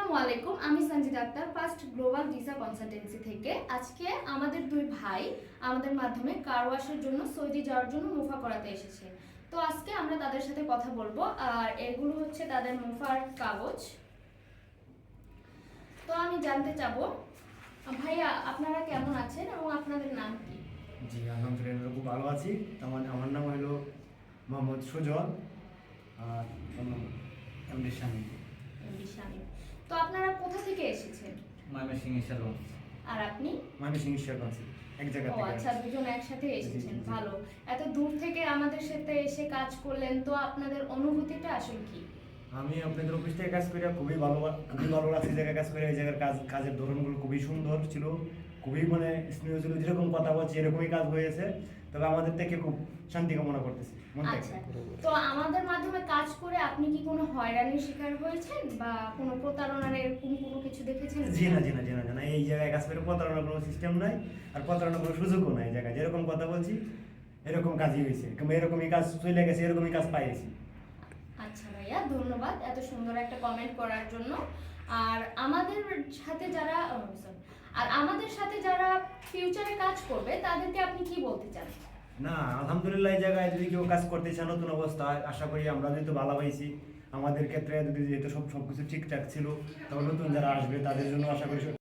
আসসালামু আলাইকুম, আমি Sanjida Akter first global visa consultancy থেকে। আজকে আমাদের দুই ভাই আমাদের মাধ্যমে কার ওয়াশের জন্য সৌদি যাওয়ার জন্য মুফা করাতে এসেছে। তো আজকে আমরা তাদের সাথে কথা বলবো, আর এগুলো হচ্ছে তাদের মুফার কাগজ। তো আমি জানতে চাবো, ভাইয়া আপনারা কেমন আছেন এবং আপনাদের নাম কি? জি আলহামদুলিল্লাহ খুব ভালো আছি। আমার নাম হলো মোহাম্মদ সুজন আর এমডি শামীম। শামীম। তো আপনারা কোথা থেকে এসেছেন? ময়মনসিংহ ঈশ্বরগঞ্জ। আর আপনি? ময়মনসিংহ ঈশ্বরগঞ্জ এক জায়গা ও থেকে। আচ্ছা, দুজন একসাথে এসেছেন, জি, জি। ভালো। এত দূর থেকে আমাদের সাথে এসে কাজ করলেন, তো আপনাদের অনুভূতিটা আসলে কি? আমি আপনাদের অফিস থেকে কাজ করে খুবই ভালো লাগছে। জায়গায় কাজ করে এই জায়গার কাজের ধরনগুলো খুবই সুন্দর ছিল, খুবই স্নেহ ছিল। যেরকম কথা বলছি এরকমই কাজ হয়েছে। তবে আমাদের থেকে খুব শান্তি কামনা করতেছি মন থেকে। আচ্ছা, তো আমাদের মাধ্যমে কাজ করে আপনি কি কোনো হয়রানির শিকার হয়েছেন বা কোনো প্রতারণার এরকম কোনো কিছু দেখেছেন? জি না। এই জায়গায় কাজ করে প্রতারণার কোনো সিস্টেম নাই, আর প্রতারণার কোনো সুযোগও নাই। এই জায়গায় যেরকম কথা বলছি এরকম কাজই হয়েছে, এরকমই কাজ চলে গেছে, এরকমই কাজ পাইছি। আচ্ছা ভাইয়া, ধন্যবাদ এত সুন্দর একটা কমেন্ট করার জন্য। আর আমাদের সাথে যারা ফিউচারে কাজ করবে তাদেরকে আপনি কি বলতে চান? না আলহামদুলিল্লাহ, এই জায়গায় যদি কেউ কাজ করতে চান নতুন অবস্থায়, আশা করি আমরা যেহেতু ভালো পাইছি, আমাদের ক্ষেত্রে যদি যেহেতু সবকিছু ঠিকঠাক ছিল, তবে নতুন যারা আসবে তাদের জন্য আশা করি